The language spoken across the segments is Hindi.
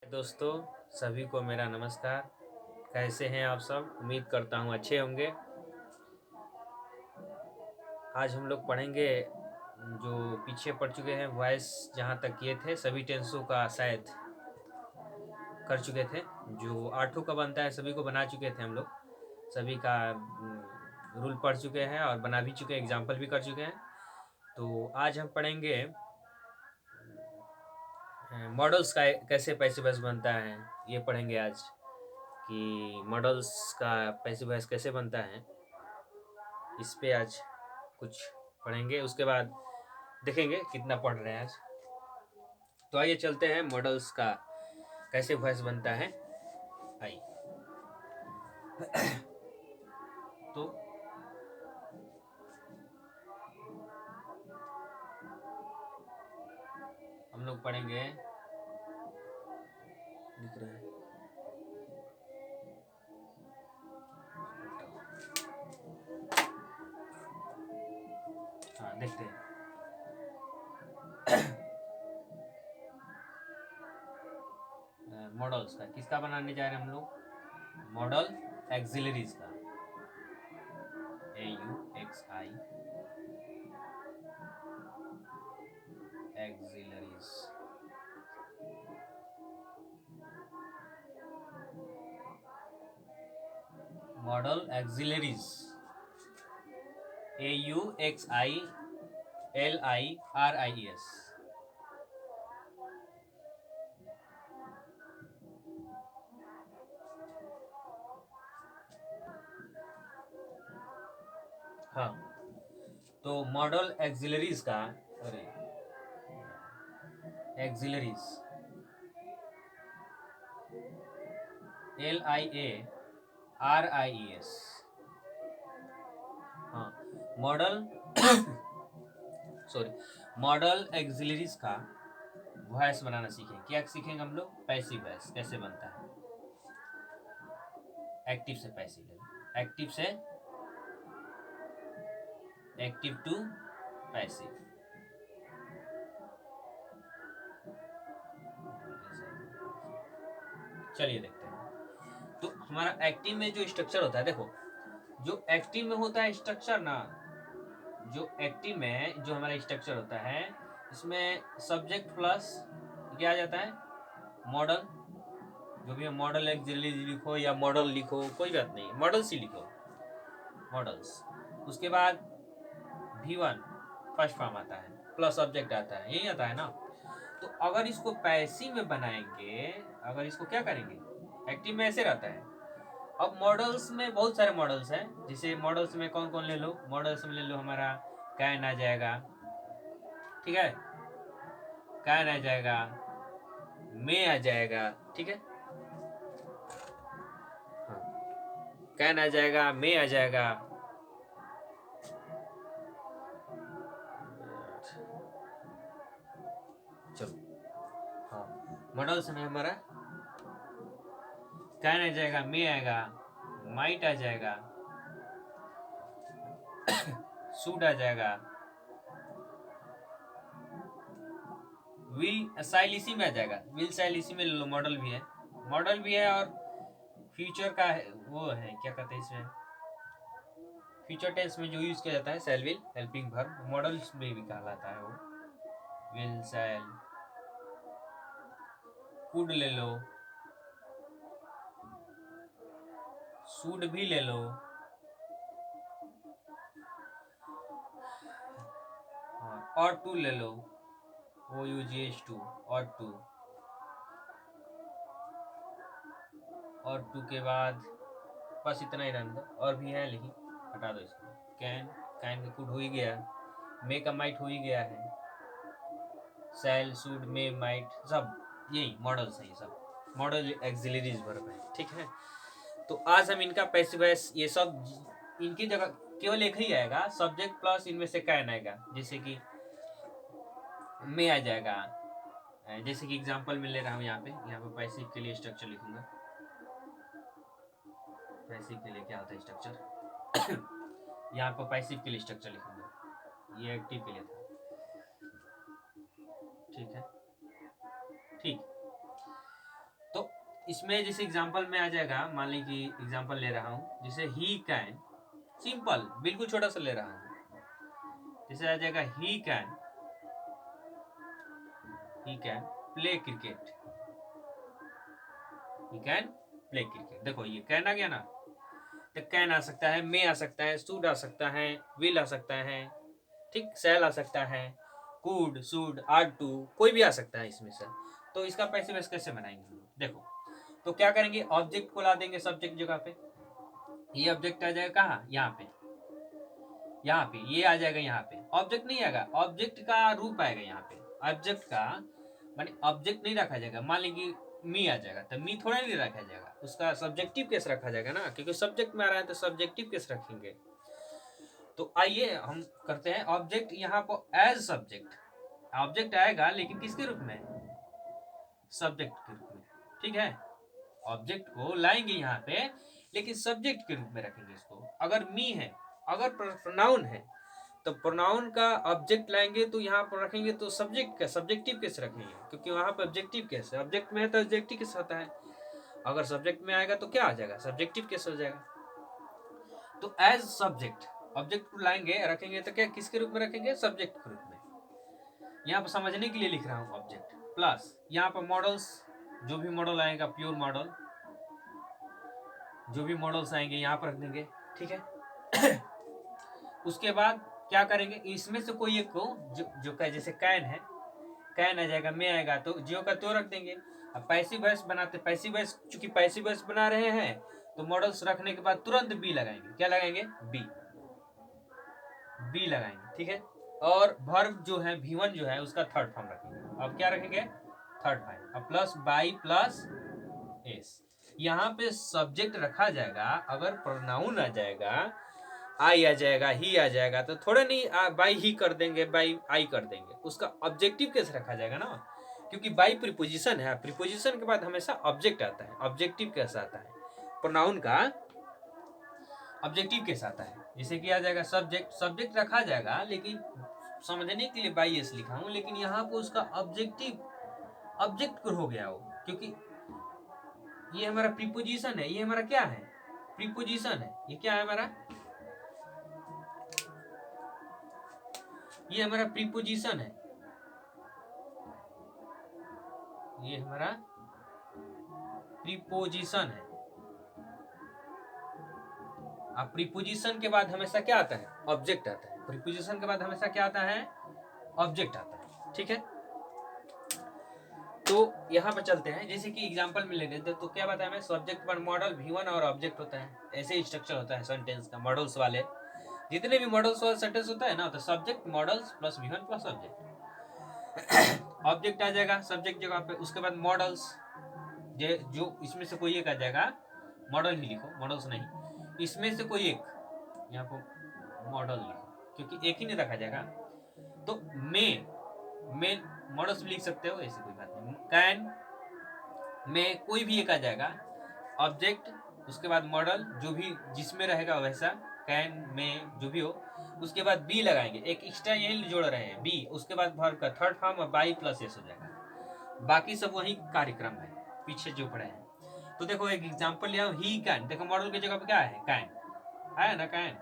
दोस्तों, सभी को मेरा नमस्कार। कैसे हैं आप सब? उम्मीद करता हूँ अच्छे होंगे। आज हम लोग पढ़ेंगे जो पीछे पढ़ चुके हैं वॉइस, जहाँ तक किए थे सभी टेंसों का शायद कर चुके थे। जो आठों का बनता है सभी को बना चुके थे हम लोग। सभी का रूल पढ़ चुके हैं और बना भी चुके हैं, एग्जाम्पल भी कर चुके हैं। तो आज हम पढ़ेंगे मॉडल्स का कैसे पैसिव वॉइस बनता है। ये पढ़ेंगे आज कि मॉडल्स का पैसिव वॉइस कैसे बनता है। इस पे आज कुछ पढ़ेंगे, उसके बाद देखेंगे कितना पढ़ रहे हैं आज। तो आइए चलते हैं मॉडल्स का कैसे वॉइस बनता है। आइए तो हम लोग पढ़ेंगे, दिख रहा है? हाँ, देखते हैं। मॉडल्स का किसका बनाने जा रहे हैं हम लोग? मॉडल एक्सिलरीज का, AUXI auxiliaries. Model auxiliaries AUXILIRIES। हाँ, तो मॉडल एक्सिलरीज का, अरे एक्सिलरीज LIARIES। हाँ, मॉडल सॉरी मॉडल एक्सिलरीज का वॉइस बनाना सीखेंगे। क्या सीखेंगे हम लोग? पैसिव वॉइस कैसे बनता है। एक्टिव से पैसिव ले लो, एक्टिव टू पैसिव। चलिए देखते हैं। तो हमारा एक्टिव में जो स्ट्रक्चर होता है, देखो जो एक्टिव में होता है स्ट्रक्चर ना, जो एक्टिव में जो हमारा स्ट्रक्चर होता है, इसमें सब्जेक्ट प्लस क्या आ जाता है? मॉडल। जो भी मॉडल एक्सिलरी लिखो या मॉडल लिखो, कोई बात नहीं, मॉडल्स ही लिखो, मॉडल्स। उसके बाद V1 फर्स्ट फॉर्म आता है, प्लस सब्जेक्ट आता है, यही आता है ना। तो अगर इसको पैसिव में बनाएंगे, अगर इसको क्या करेंगे, एक्टिव में ऐसे रहता है। अब मॉडल्स में बहुत सारे मॉडल्स हैं, जैसे मॉडल्स में कौन कौन ले लो? मॉडल्स में ले लो हमारा कैन आ जाएगा, ठीक है, कैन आ जाएगा, मे आ जाएगा, ठीक है, हाँ, कैन आ जाएगा, मे आ जाएगा। चलो, हाँ, मॉडल्स में हमारा कैन आ जाएगा, मे आएगा, माइट आ जाएगा, सूट आ जाएगा, विल साइल इसी में आ जाएगा, विल साइल इसी में ले लो, मॉडल भी है, मॉडल भी है। और फ्यूचर का है, वो है क्या कहते हैं इसमें, फ्यूचर टेंस में जो यूज किया जाता है shall will helping verb, modals में भी कहलाता है वो। विल सेल, कुड ले लो, सूड भी ले लो, हाँ, और टू ले लो, OUGH2 और टू। और टू के बाद बस इतना ही रहने दो, और भी है लेकिन हटा दो इसको। कैन, कैन का कुड हो ही गया, मे का माइट हो ही गया है, सेल, सूड, मे, माइट, सब यही मॉडल्स हैं, ये सब मॉडल एक्सिलरीज वर्ब है, ठीक है। तो आज हम इनका पैसिव वॉइस, ये सब इनकी जगह केवल एक ही आएगा, सब्जेक्ट प्लस इनमें से कैन आएगा, जैसे कि मे आ जाएगा। जैसे कि एग्जांपल में ले रहा हूँ यहाँ पे पैसिव के लिए स्ट्रक्चर लिखूंगा। पैसिव के लिए क्या होता है स्ट्रक्चर यहाँ पर पैसिव के लिए स्ट्रक्चर लिखूंगा, ये एक्टिव के लिए था, ठीक है, ठीक। इसमें जैसे एग्जांपल में आ जाएगा, मान ली कि एग्जांपल ले रहा हूँ, जैसे ही कैन, सिंपल बिल्कुल छोटा सा ले रहा हूँ, जैसे आ जाएगा he can play cricket, he can play cricket. देखो ये कैन आ गया ना, तो कैन आ सकता है, मे आ सकता है, शुड आ सकता है, विल आ सकता है, ठीक, सेल आ सकता है, कुड, शुड, आर टू, कोई भी आ सकता है इसमें से। तो इसका पैसिव वॉइस कैसे बनाएंगे हम लोग, देखो तो क्या करेंगे, ऑब्जेक्ट को ला देंगे सब्जेक्ट जगह पे, ये ऑब्जेक्ट आ जाएगा कहाँ, यहाँ पे, यहाँ पे ये आ जाएगा, यहाँ पे ऑब्जेक्ट नहीं आएगा, ऑब्जेक्ट का रूप आएगा यहाँ पे, ऑब्जेक्ट का माने ऑब्जेक्ट नहीं रखा जाएगा। मान लीजिए मी आ जाएगा, तो मी थोड़ा नहीं रखा जाएगा, उसका सब्जेक्टिव केस रखा जाएगा ना, क्योंकि सब्जेक्ट में आ रहा है तो सब्जेक्टिव केस रखेंगे। तो आइए हम करते हैं ऑब्जेक्ट यहाँ पर एज सब्जेक्ट, ऑब्जेक्ट आएगा लेकिन किसके रूप में, सब्जेक्ट के रूप में, ठीक है। ऑब्जेक्ट को लाएंगे यहाँ पे लेकिन सब्जेक्ट के रूप में रखेंगे इसको। अगर मी है, अगर प्रोनाउन है तो प्रोनाउन का ऑब्जेक्ट लाएंगे तो यहाँ पर रखेंगे तो सब्जेक्ट का सब्जेक्टिव केस रखेंगे, क्योंकि वहां पर ऑब्जेक्टिव केस है, ऑब्जेक्ट में है तो ऑब्जेक्टिव केस आता है, अगर सब्जेक्ट में आएगा तो क्या आ जाएगा, सब्जेक्टिव केस हो जाएगा। तो एज सब्जेक्ट ऑब्जेक्ट को लाएंगे रखेंगे तो क्या किसके रूप में रखेंगे, सब्जेक्ट के रूप में। यहाँ पर समझने के लिए लिख रहा हूँ ऑब्जेक्ट प्लस यहाँ पर मॉडल्स, जो भी मॉडल आएगा प्योर मॉडल, जो भी मॉडल्स आएंगे यहाँ पर रख देंगे, ठीक है। उसके बाद क्या करेंगे, इसमें से कोई एक को जो का जैसे कैन है, कैन आ जाएगा, में आएगा तो जियो का तो रख देंगे। अब पैसिव वॉइस बनाते, पैसिव वॉइस चूंकि पैसिव वॉइस बना रहे हैं तो मॉडल्स रखने के बाद तुरंत बी लगाएंगे, क्या लगाएंगे, बी लगाएंगे, ठीक है। और वर्ब जो है V1 जो है उसका थर्ड फॉर्म रखेंगे। अब क्या रखेंगे, थर्ड फॉर्म, अब प्लस बाई प्लस एस, यहाँ पे सब्जेक्ट रखा जाएगा, अगर प्रोनाउन आ जाएगा, आई आ जाएगा, ही आ जाएगा तो थोड़ा नहीं बाई ही कर देंगे, बाई आई कर देंगे, उसका ऑब्जेक्टिव कैसे रखा जाएगा ना, क्योंकि बाई प्रीपोजिशन है, प्रीपोजिशन के बाद हमेशा ऑब्जेक्ट आता है, ऑब्जेक्टिव कैसे आता है, प्रोनाउन का ऑब्जेक्टिव कैसे आता है, जैसे कि आ जाएगा सब्जेक्ट, सब्जेक्ट रखा जाएगा लेकिन समझने के लिए बाई एस लिखा हूं, लेकिन यहाँ पर उसका ऑब्जेक्टिव ऑब्जेक्ट हो गया वो, क्योंकि ये हमारा प्रीपोजिशन है, ये हमारा क्या है, प्रीपोजिशन है, ये क्या है हमारा, ये हमारा प्रीपोजिशन है, ये हमारा प्रीपोजिशन है। अब प्रीपोजिशन के बाद हमेशा क्या आता है, ऑब्जेक्ट आता है, प्रीपोजिशन के बाद हमेशा क्या आता है, ऑब्जेक्ट आता है, ठीक है। तो यहाँ पर चलते हैं, जैसे कि एग्जांपल में लेते हैं तो क्या बताया मैं, सब्जेक्ट पर मॉडल V1 और ऑब्जेक्ट होता है, ऐसे ही स्ट्रक्चर होता है सेंटेंस का, मॉडल्स वाले जितने भी मॉडल्स वाले सेंटेंस होता है ना, तो subject models plus V1 plus object, object आ जाएगा सब्जेक्ट जगह पे, उसके बाद मॉडल्स, जो इसमें से कोई एक आ जाएगा, मॉडल ही लिखो, मॉडल्स नहीं, इसमें से कोई एक, यहाँ पर मॉडल लिखो क्योंकि एक ही नहीं रखा जाएगा। तो में मॉडल्स भी लिख सकते हो, ऐसी कोई बात नहीं, कैन में कोई भी एक आ जाएगा, ऑब्जेक्ट उसके बाद मॉडल जो भी जिसमें रहेगा वैसा, कैन में जो भी हो, उसके बाद बी लगाएंगे, एक एक्स्ट्रा यही जोड़ रहे हैं बी, उसके बाद वर्ब का थर्ड फॉर्म और बाई प्लस एस हो जाएगा, बाकी सब वही कार्यक्रम है पीछे जो पढ़े हैं। तो देखो एक एग्जांपल लिया, ही कैन, देखो मॉडल की जगह पे क्या है, कैन है ना, कैन,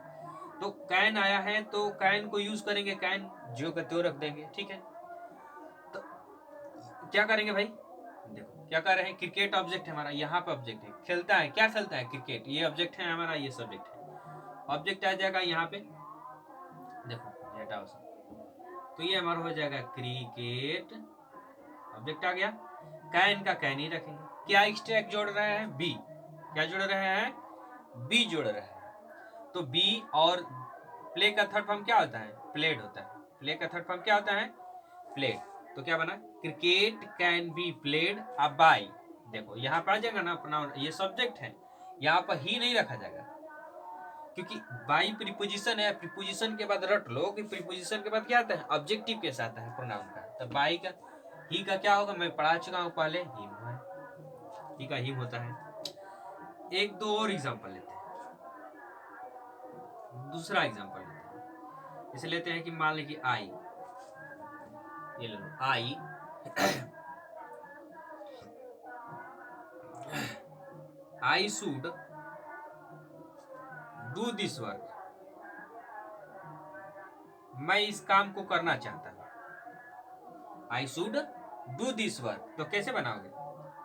तो कैन आया है तो कैन को यूज करेंगे, कैन जो का त्यो रख देंगे, ठीक है। तो क्या करेंगे भाई, देखो क्या कर रहे हैं, क्रिकेट ऑब्जेक्ट है हमारा, यहाँ पे ऑब्जेक्ट है, खेलता है, क्या खेलता है, क्रिकेट, ये ऑब्जेक्ट है हमारा, ये सब्जेक्ट है, ऑब्जेक्ट आ जाएगा यहाँ पे, देखो हटाओ सब, तो ये हमारा हो जाएगा क्रिकेट, ऑब्जेक्ट आ गया, कैन का कैन ही रखेंगे, क्या एक्स्ट्रा जोड़ रहे हैं, बी, क्या जोड़ रहे हैं, बी जोड़ रहे हैं, तो बी, और प्ले का थर्ड फॉर्म क्या होता है, प्लेड होता है, प्ले का थर्ड फॉर्म क्या होता है, प्लेड, तो क्या बना, क्रिकेट कैन बी प्लेड अब बाई, देखो यहाँ पर आ जाएगा ना अपना, ये सब्जेक्ट है, यहाँ पर ही नहीं रखा जाएगा क्योंकि बाई प्रीपोजिशन है, प्रीपोजिशन के बाद रट लो कि प्रीपोजिशन के बाद क्या आता है, ऑब्जेक्टिव कैसे आता है प्रोनाउन का, तो बाई का ही का क्या होगा, मैं पढ़ा चुका हूँ पहले, हिम है, ही का हिम होता है। एक दो और एग्जांपल लेते हैं, दूसरा एग्जांपल लेते हैं, जैसे लेते हैं कि मान ली कि आई, ये ले लो I, I should do this work, मैं इस काम को करना चाहता हूं। I should do this work, तो कैसे बनाओगे?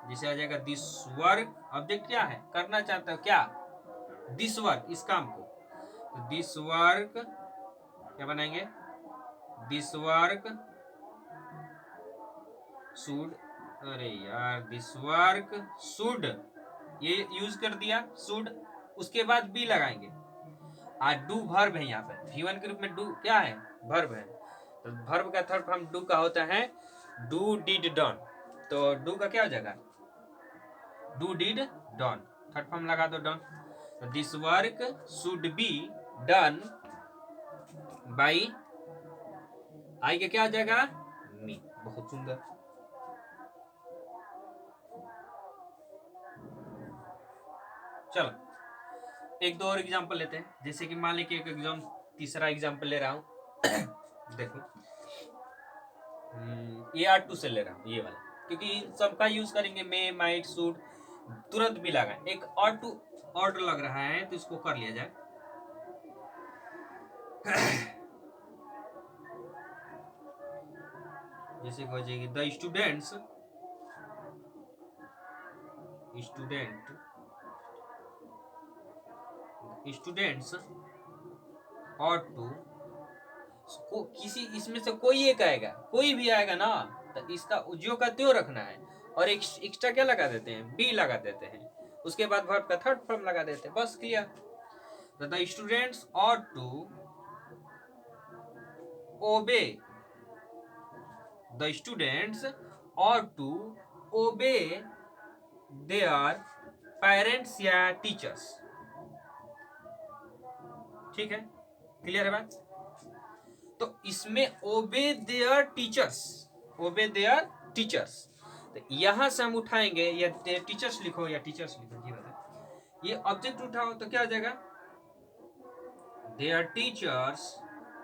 जिसे आ जाएगा दिस वर्क, ऑब्जेक्ट क्या है? करना चाहता हो क्या? दिस वर्क, इस काम को। तो दिस वर्क क्या बनाएंगे? दिस वर्क शुड, अरे यार, दिस वर्क शुड, ये यूज कर दिया शुड, उसके बाद बी लगाएंगे। आज डू वर्ब है, यहाँ पे V1 के रूप में डू क्या है? वर्ब है। तो वर्ब का थर्ड फॉर्म डू का होता है डू डिड डन, तो डू का क्या हो जाएगा? Do did done, third form लगा दो डन। तो this work should be done by, I का क्या हो जाएगा? मी। बहुत सुंदर। चलो एक दो और एग्जांपल लेते हैं, जैसे कि मान लीजिए एक एग्जाम, तीसरा एग्जांपल ले रहा हूं देखो, ये R2 से ले रहा हूं, ये वाला, क्योंकि इन सबका यूज करेंगे। मे, माइट, शुड, तुरंत भी लगा। एक R2 ऑर्डर लग रहा है, तो इसको कर लिया जाए। जैसे हो जाएगी the students, students ought to, किसी इसमें से कोई एक आएगा, कोई भी आएगा ना, तो इसका जो का त्यों रखना है, और एक एक्स्ट्रा क्या लगा देते हैं? बी लगा देते हैं, उसके बाद वर्ब का थर्ड फॉर्म लगा देते हैं, बस क्लियर। तो the students ought to obey, the students ought to obey their parents या टीचर्स। ठीक है, क्लियर है बात? तो इसमें ओबे देयर टीचर्स, ओबे देयर टीचर्स, तो यहां से हम उठाएंगे, या टीचर्स लिखो या टीचर्स लिखो, ये बता, ये ऑब्जेक्ट उठाओ तो क्या हो जाएगा? देयर टीचर्स,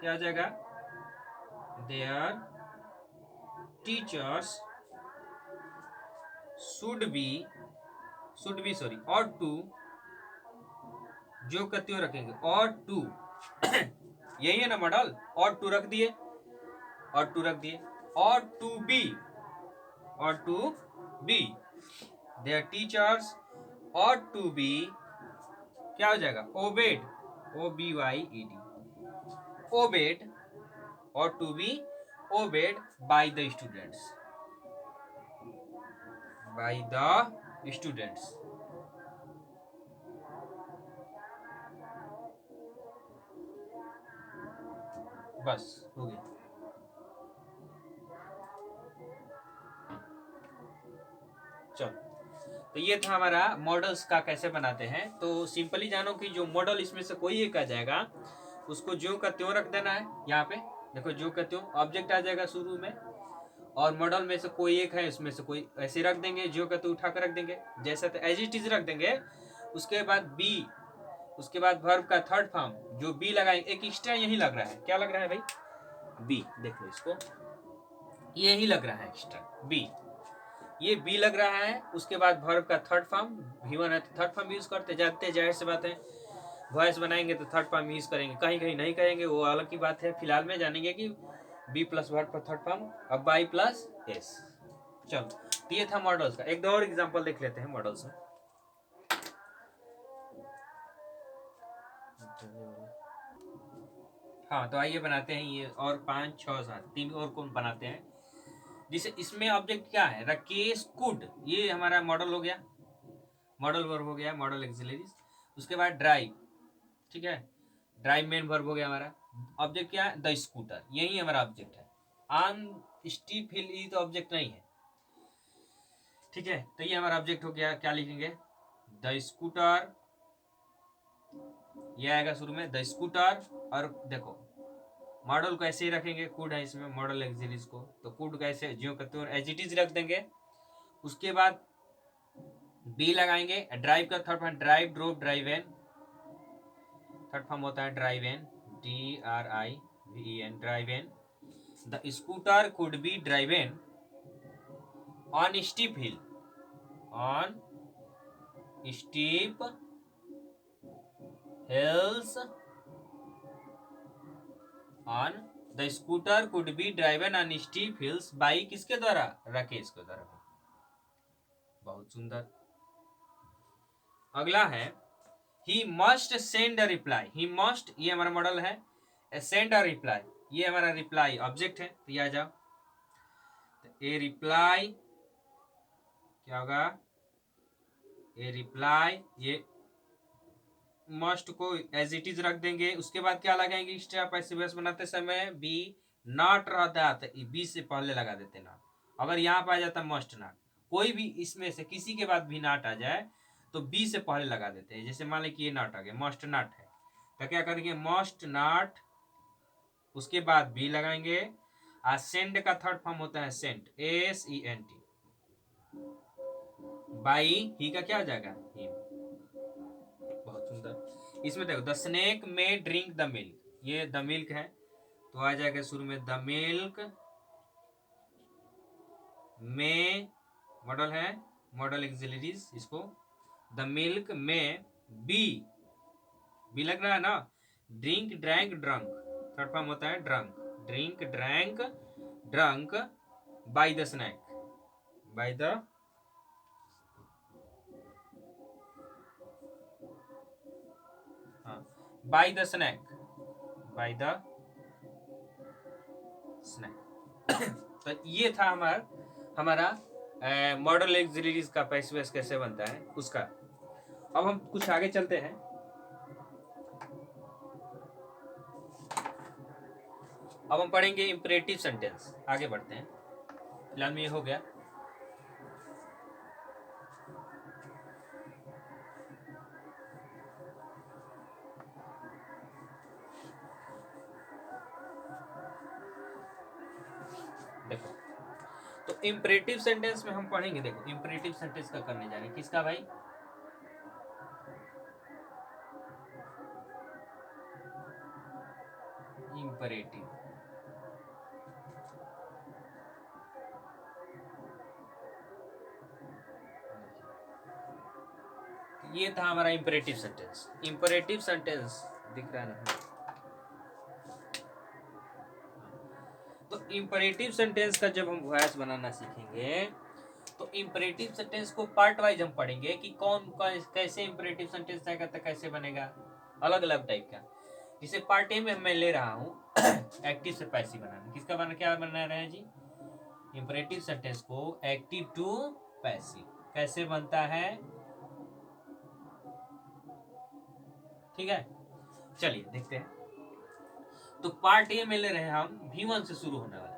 क्या हो जाएगा? There teachers should be sorry, और टू, जो का त्यों रखेंगे, और टू यही है ना मॉडल, और टू रख दिए, और टू रख दिए, और टू बी, और टू बी, देयर टीचर्स और टू बी, क्या हो जाएगा? ओबेड, OBYED, ओबेड, और to be obeyed by the students, by the students. बस हो गया। चलो, तो ये था हमारा मॉडल्स का कैसे बनाते हैं। तो सिंपली जानो कि जो मॉडल इसमें से कोई एक आ जाएगा, उसको जो का त्यों रख देना है। यहाँ पे देखो, जो का त्यों ऑब्जेक्ट आ जाएगा शुरू में, और मॉडल में से कोई एक है, उसमें से कोई ऐसे रख देंगे, जो का तो उठा कर रख देंगे, जैसा तो एज इट इज रख देंगे। उसके बाद बी, उसके बाद वर्ब का थर्ड फॉर्म, जो बी लगाएंगे, एक एक्स्ट्रा यही लग रहा है, क्या लग रहा है भाई? बी, देख लो इसको, यही लग रहा है एक्स्ट्रा बी, ये बी लग रहा है। उसके बाद वर्ब का थर्ड फॉर्म, V1 है तो थर्ड फॉर्म यूज करते जाते, जाहिर सी बात है, वॉइस बनाएंगे तो थर्ड फॉर्म यूज करेंगे, कहीं कहीं नहीं करेंगे, वो अलग की बात है। फिलहाल में जानेंगे कि बी प्लस वर्ब का थर्ड फॉर्म, अब बाई प्लस एस। चलो, तो ये था मॉडल्स का। एक दो और एग्जांपल देख लेते हैं मॉडल्स में। हाँ, तो आइए बनाते हैं ये, और 5 6 7 3 और कौन बनाते हैं। जिसे इसमें ऑब्जेक्ट क्या है? राकेश कुड, ये हमारा मॉडल हो गया, मॉडल वर्ब हो गया, मॉडल एक्सिलरीज। उसके बाद ड्राइव, ठीक है, ड्राइव मेन वर्ब हो गया हमारा। ऑब्जेक्ट क्या है? द स्कूटर, यही हमारा ऑब्जेक्ट है। ऑन स्टीप हिल ये तो ऑब्जेक्ट नहीं है, ठीक है। तो ये हमारा ऑब्जेक्ट हो गया, क्या लिखेंगे? द स्कूटर, ये आएगा शुरू में, द स्कूटर। और देखो, मॉडल को ऐसे ही रखेंगे, कुड है इसमें, मॉडल एक्सिलरीज को, तो कुड कैसे ज्यों करते हो एज इट इज रख देंगे। उसके बाद बी लगाएंगे, ड्राइव का third form drive, drove, driven, third form होता है driven, DRIVEN, driven. The scooter could be driven on steep hill, on steep hills on the scooter could be driven on steep hills by किसके द्वारा? राकेश के द्वारा। बहुत सुंदर। अगला है he must send a reply. He must, ये हमारा मॉडल है। सेंड अ रिप्लाई, ये हमारा रिप्लाई ऑब्जेक्ट है। तो ये आ जाओ, तो ए रिप्लाई क्या होगा? ए रिप्लाई, ये मस्ट को एज इट इज रख देंगे। उसके बाद क्या लगाएंगे एक्स्ट्रा पैसिव वॉइस बनाते समय? बी नॉट रहता है, बी से पहले लगा देते नॉट। अगर यहाँ पे आ जाता मस्ट नॉट, कोई भी इसमें से किसी के बाद भी नॉट आ जाए तो बी से पहले लगा देते हैं। जैसे मान लें कि ये नॉट आ गया, मस्ट नॉट है, तो क्या करेंगे? मस्ट नॉट, उसके बाद बी लगाएंगे। सेंड का थर्ड फॉर्म होता है सेंट, SENT। बाई ही का क्या हो जाएगा? हिम। बहुत सुंदर। इसमें देखो द स्नेक में ड्रिंक द मिल्क, ये द मिल्क है तो आ जाएगा शुरू में द मिल्क में, मॉडल है, मॉडल एक्सिलरीज इसको। द मिल्क में बी, बी लग रहा है ना? Drink drank drunk, third form होता है drunk. Drink drank drunk by the snake, by the, हाँ, by the snake, by the snake. तो ये था हमारा मॉडल एक्सिलरीज का पैसिव वॉइस कैसे बनता है उसका। अब हम कुछ आगे चलते हैं। अब हम पढ़ेंगे इंपरेटिव सेंटेंस। आगे बढ़ते हैं, फिलहाल में ये हो गया। देखो, तो इंपरेटिव सेंटेंस में हम पढ़ेंगे। देखो इंपरेटिव सेंटेंस का करने जा रहे हैं, किसका भाई? इंपरेटिव। ये था हमारा इंपरेटिव सेंटेंस। इंपरेटिव सेंटेंस दिख रहा है ना? तो इंपरेटिव सेंटेंस का जब हम वॉइस बनाना सीखेंगे तो इंपरेटिव सेंटेंस को पार्ट वाइज हम पढ़ेंगे कि कौन कैसे इंपरेटिव सेंटेंस आएगा तो कैसे बनेगा, अलग अलग टाइप का। जिसे पार्ट ए में मैं ले रहा हूँ एक्टिव से पैसिव बनाना। किसका बना, क्या बना रहे हैं जी? इंपरेटिव सेंटेंस को एक्टिव टू पैसिव कैसे बनता है, ठीक है? चलिए देखते हैं। तो पार्ट ए में ले रहे हैं हम V1 से शुरू होने वाला,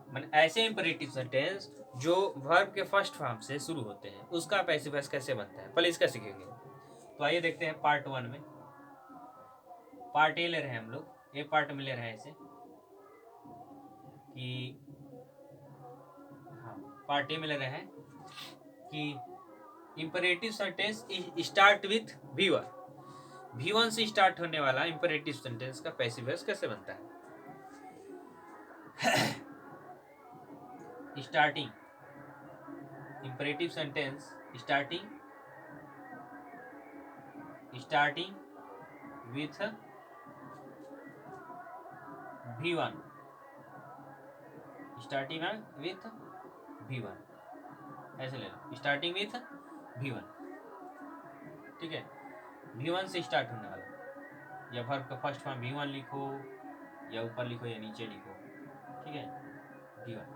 मैंने ऐसे इंपरेटिव सेंटेंस जो वर्ब के फर्स्ट फॉर्म से शुरू होते हैं उसका पैसिव वॉइस कैसे बनता है, पहले इसका सीखेंगे। तो आइए देखते हैं पार्ट 1 में। पार्ट ए ले रहे हैं हम लोग, ए पार्ट में ले रहे हैं इसे कि, हाँ, पार्ट ए में ले रहे हैं कि imperative sentence start with V1। V1 से स्टार्ट होने वाला इंपरेटिव सेंटेंस का पैसिव वॉइस कैसे बनता है। Starting imperative sentence, starting with V1, starting with V1, ऐसे ले लो, स्टार्टिंग विथ V1, ठीक है? V1 से स्टार्ट होने वाला, या वर्ब का फर्स्ट फॉर्म V1 लिखो या ऊपर लिखो या नीचे लिखो, ठीक है? V1,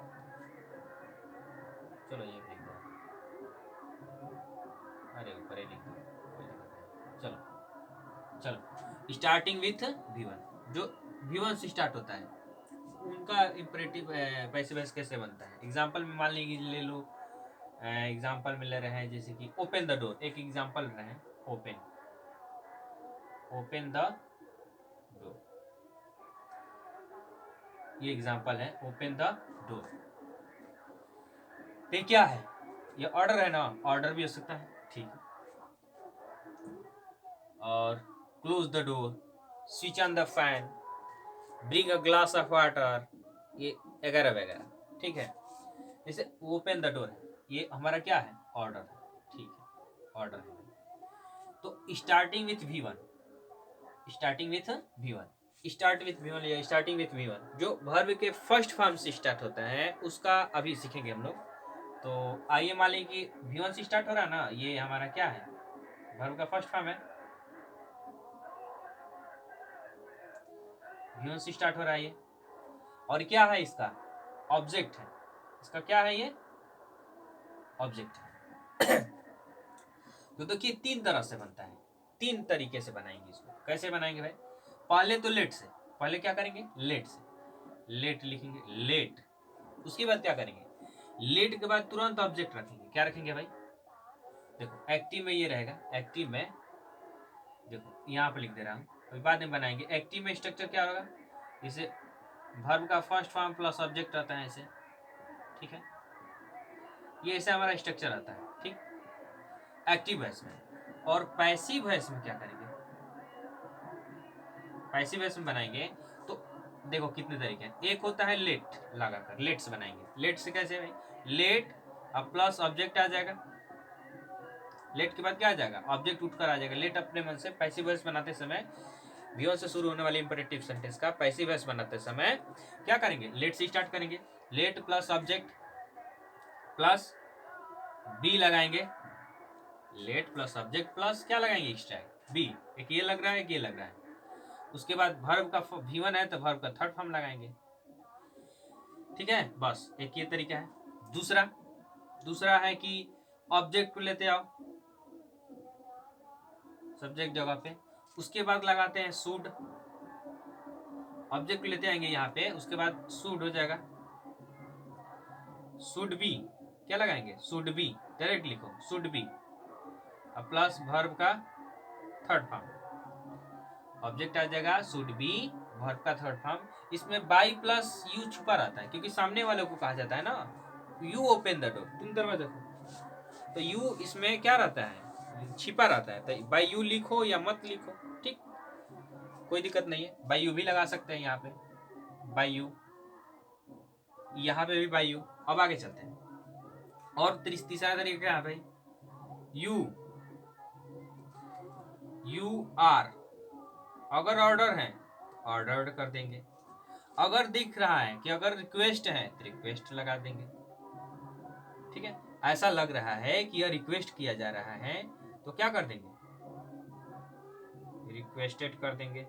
चलो ये लिख दो, अरे ऊपर ही लिख दो, चलो चलो। स्टार्टिंग विथ V1, जो V1 से स्टार्ट होता है उनका इंपरेटिव पैसिव वॉइस कैसे बनता है। एग्जांपल में मान लीजिए, ले लो एग्जांपल में ले रहे हैं जैसे कि ओपन द डोर, एक एग्जांपल ले रहे हैं, ओपन द डोर, ये एग्जांपल है, ओपन द डोर। तो क्या है, ये ऑर्डर है ना, ऑर्डर भी हो सकता है, ठीक। और close the door, switch on the fan, bring a glass of water, ये वगैरह वगैरह, ठीक है? जैसे ओपन द डोर है, ये हमारा क्या है, ऑर्डर है, ठीक है? ऑर्डर है। तो starting with V1, starting with V1, start with V1 या स्टार्टिंग विथ V1 जो वर्ब के फर्स्ट फॉर्म से स्टार्ट होता है उसका अभी सीखेंगे हम लोग। तो आइए मान लें कि V1 से स्टार्ट हो रहा है ना, ये हमारा क्या है, वर्ब का फर्स्ट फॉर्म है, V1 से स्टार्ट हो रहा है ये, और क्या है इसका ऑब्जेक्ट है, इसका क्या है ये ऑब्जेक्ट है। तो देखिए तीन तरह से बनता है, तीन तरीके से बनाएंगे इसको। कैसे बनाएंगे भाई, पहले तो लेट से, पहले क्या करेंगे लेट से, लेट लिखेंगे लेट, उसके बाद क्या करेंगे लेट के बाद तुरंत ऑब्जेक्ट रखेंगे, क्या रखेंगे भाई, देखो एक्टिव में ये रहेगा, एक्टिव में देखो यहाँ पे लिख दे रहा हूँ, अभी बाद में बनाएंगे। एक्टिव में स्ट्रक्चर क्या होगा, जैसे वर्ब का फर्स्ट फॉर्म प्लस ऑब्जेक्ट रहता है ऐसे, ठीक है, ये ऐसे हमारा स्ट्रक्चर आता है, ठीक, एक्टिव वॉइस में। और पैसिव वॉइस में क्या करेंगे, पैसिव वॉइस में बनाएंगे तो देखो कितने तरीके हैं, एक होता है लेट लगाकर, लेट से बनाएंगे। लेट से कैसे भाई, लेट अब प्लस ऑब्जेक्ट आ जाएगा, लेट के बाद क्या आ जाएगा ऑब्जेक्ट उठकर आ जाएगा, लेट अपने मन से। पैसिव वॉइस बनाते समय V1 से शुरू होने वाले इंपरेटिव सेंटेंस का पैसिव वॉइस बनाते समय क्या करेंगे, लेट से स्टार्ट करेंगे, let plus object plus be लगाएंगे, लेट प्लस ऑब्जेक्ट प्लस क्या लगाएंगे एक्स्ट्रा बी, एक ये लग रहा है, एक ये लग रहा है। उसके बाद वर्ब का V1 है तो वर्ब का थर्ड फॉर्म लगाएंगे, ठीक है, बस एक ये तरीका है। दूसरा दूसरा है कि ऑब्जेक्ट को लेते आओ सब्जेक्ट जगह पे, उसके बाद लगाते हैं शुड, ऑब्जेक्ट लेते आएंगे यहाँ पे, उसके बाद शुड हो जाएगा, शुड बी क्या लगाएंगे शुड बी, डायरेक्ट लिखो शुड बी, अब प्लस वर्ब का थर्ड फॉर्म, ऑब्जेक्ट आ जाएगा शुड बी, वर्ब का थर्ड फॉर्म। इसमें बाई प्लस यू छुपा रहता है क्योंकि सामने वाले को कहा जाता है ना यू ओपन द डोर, तुम दरवाजा खोलो, तो यू इसमें क्या रहता है छिपा रहता है, तो बाई यू लिखो या मत लिखो, ठीक, कोई दिक्कत नहीं है, बाई यू भी लगा सकते हैं यहाँ पे, बाई यू, यहाँ पे भी बाई यू। अब आगे चलते हैं, और तीसरा तरीका क्या है भाई, यू, यू आर, अगर ऑर्डर है ऑर्डर कर देंगे, अगर दिख रहा है कि अगर रिक्वेस्ट है तो रिक्वेस्ट लगा देंगे, ठीक है, ऐसा लग रहा है कि यह रिक्वेस्ट किया जा रहा है तो क्या कर देंगे रिक्वेस्टेड कर देंगे।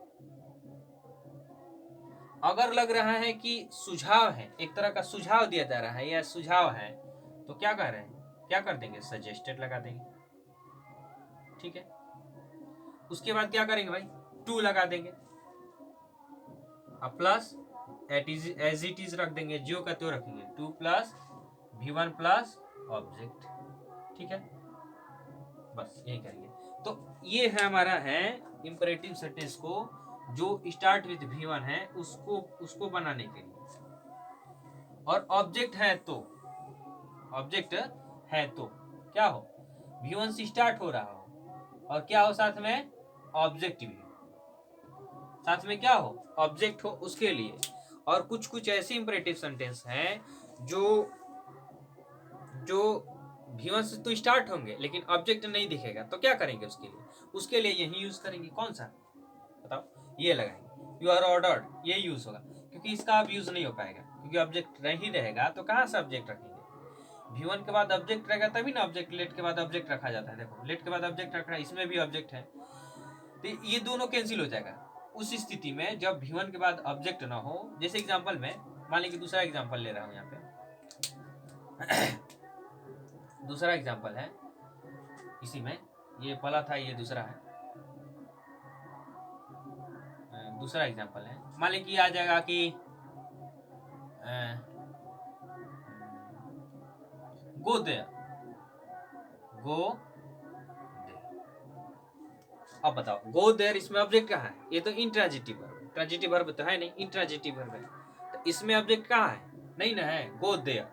अगर लग रहा है कि सुझाव है, एक तरह का सुझाव दिया जा रहा है या सुझाव है तो क्या कह रहे हैं, क्या कर देंगे सजेस्टेड लगा देंगे, ठीक है। उसके बाद क्या करेंगे भाई टू लगा देंगे, अब प्लस एज इट इज रख देंगे, जो का त्यो रखेंगे, two plus V1 plus object, ठीक है, बस यही करेंगे। तो ये है हमारा है इंपरेटिव सेंटेंस को जो स्टार्ट विथ V1 है उसको बनाने के लिए। और ऑब्जेक्ट है तो, ऑब्जेक्ट है तो क्या हो V1 से स्टार्ट हो रहा हो और क्या हो साथ में ऑब्जेक्ट भी, साथ में क्या हो ऑब्जेक्ट हो उसके लिए। और कुछ कुछ ऐसे इंपरेटिव सेंटेंस हैं जो जो V1 से तो स्टार्ट होंगे लेकिन ऑब्जेक्ट नहीं दिखेगा, तो क्या करेंगे उसके लिए यही यूज करेंगे, कौन सा बताओ, ये लगाएंगे, यू आर ऑर्डर्ड, ये यूज होगा क्योंकि इसका अब यूज नहीं हो पाएगा क्योंकि ऑब्जेक्ट नहीं रहेगा, तो कहाँ से ऑब्जेक्ट रखेंगे, V1 के बाद ऑब्जेक्ट रहेगा तभी ना ऑब्जेक्ट, लेट के बाद ऑब्जेक्ट रखा जाता है, देखो लेट के बाद ऑब्जेक्ट रख रहा है, इसमें भी ऑब्जेक्ट है, तो ये दोनों कैंसिल हो जाएगा उस स्थिति में जब V1 के बाद ऑब्जेक्ट ना हो। जैसे एग्जांपल में मान लीजिए दूसरा एग्जांपल ले रहा हूं यहाँ पे दूसरा एग्जांपल है इसी में, ये पहला था ये दूसरा है, दूसरा एग्जांपल है, मान लीजिए आ जाएगा कि गो देयर, गो देयर, अब बताओ गो देयर इसमें ऑब्जेक्ट कहाँ है, ये तो इंट्रांजिटिव वर्ब, ट्रांजिटिव वर्ब तो है नहीं, इंट्रांजिटिव वर्ब है, तो इसमें ऑब्जेक्ट कहाँ है, नहीं ना है, गो देयर,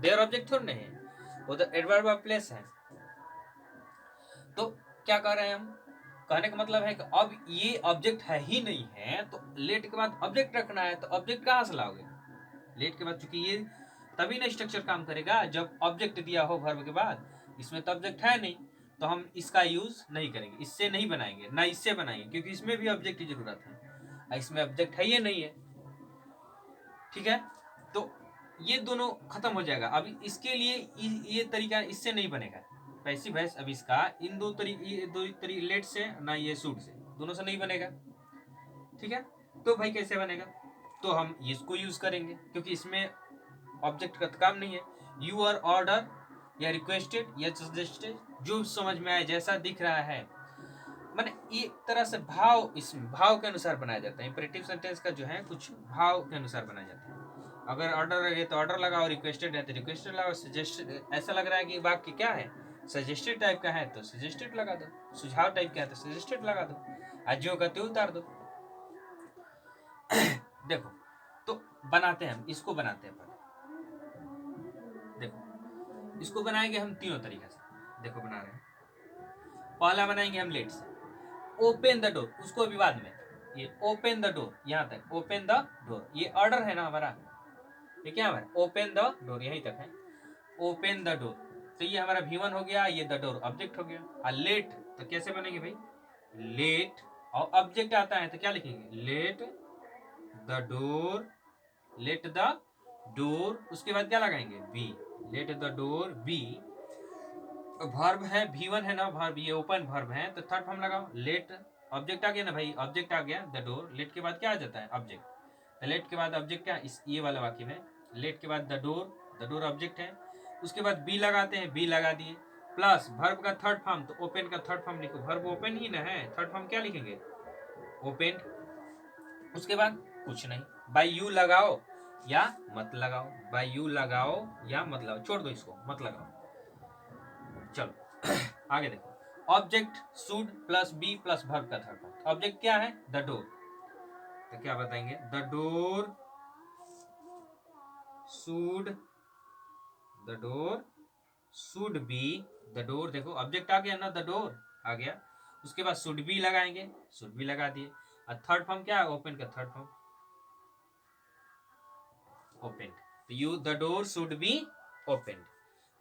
देयर ऑब्जेक्ट थोड़ा नहीं है, वो तो एडवर्ब ऑफ प्लेस है। तो क्या कह रहे हैं हम, कहने का मतलब है कि अब ये ऑब्जेक्ट है ही नहीं है तो लेट के बाद ऑब्जेक्ट रखना है, तो ऑब्जेक्ट कहाँ से लाओगे लेट के बाद, चूंकि ये तभी ना स्ट्रक्चर काम करेगा जब ऑब्जेक्ट दिया हो वर्ब के बाद, इसमें तो ऑब्जेक्ट है नहीं, तो हम इसका यूज नहीं करेंगे, इससे नहीं बनाएंगे, ना इससे बनाएंगे, क्योंकि इसमें भी ऑब्जेक्ट की जरूरत है, इसमें ऑब्जेक्ट है या नहीं है। ठीक है, तो ये दोनों खत्म हो जाएगा। अब इसके लिए ये तरीका इससे नहीं बनेगा पैसिव वॉइस। अब इसका इन दो तरीके लेट से ना ये सूट से, दोनों से नहीं बनेगा। ठीक है, तो भाई कैसे बनेगा, तो हम इसको यूज करेंगे, क्योंकि इसमें ऑब्जेक्ट का काम नहीं है। यू आर ऑर्डर या रिक्वेस्टेड या सजेस्टेड, जो समझ में आए, जैसा दिख रहा है, माने एक तरह से भाव, इस भाव के अनुसार बनाया जाता है। इंपरेटिव सेंटेंस का जो है कुछ भाव के अनुसार बनाया जाता है। अगर ऑर्डर है तो ऑर्डर लगाओ, रिक्वेस्टेड है तो रिक्वेस्टेड लगाओ, सजेस्टेड ऐसा लग रहा है कि वाक्य क्या है, सजेस्टेड टाइप का है तो सजेस्टेड लगा दो, सुझाव टाइप का है तो सजेस्टेड लगा दो, आज का त्यो उतार दो। देखो, तो बनाते हैं हम, इसको बनाते हैं पहले। देखो, इसको बनाएंगे हम तीनों तरीके से। देखो बना रहे हैं, पहला बनाएंगे हम लेट से, ओपन द डोर, उसको भी बाद में। ये ओपन द डोर, यहां तक ओपन द डोर, ये ऑर्डर है ना हमारा, ये क्या हमारा ओपन द डोर, यहीं तक है ओपन द डोर। तो ये हमारा V1 हो गया, ये द डोर ऑब्जेक्ट हो गया। और लेट तो कैसे बनेंगे भाई, लेट और ऑब्जेक्ट आता है तो क्या लिखेंगे, let the door, let the door, उसके बाद क्या लगाएंगे be, let the door be. Verb है V1 है ना, वर्ब ये ओपन वर्ब है, तो थर्ड फॉर्म लगाओ, लेट ऑब्जेक्ट आ गया ना भाई, ऑब्जेक्ट आ गया द डोर, लेट के बाद क्या आ जाता है ऑब्जेक्ट, तो लेट के बाद ऑब्जेक्ट क्या, इस ये वाला वाक्य में लेट के बाद द डोर ऑब्जेक्ट है। उसके बाद बी लगाते हैं, बी लगा दिए, प्लस वर्ब का थर्ड फॉर्म, तो ओपन का थर्ड फॉर्म लिखो, वर्ब ओपन ही ना है, थर्ड फॉर्म क्या लिखेंगे ओपन। उसके बाद कुछ नहीं, बाय यू लगाओ या मत लगाओ, बाय यू लगाओ या मत लगाओ, छोड़ दो इसको, मत लगाओ। चलो आगे देखो, object should plus be plus verb का थर्ड फॉर्म। ऑब्जेक्ट क्या है द डोर, तो क्या बताएंगे, the door should, the door should be, the door देखो ऑब्जेक्ट आ गया ना, द डोर आ गया। उसके बाद शुड बी लगाएंगे, शुड बी लगा दिए, और थर्ड फॉर्म क्या है ओपन का थर्ड फॉर्म ओपन, तो you the door should be open.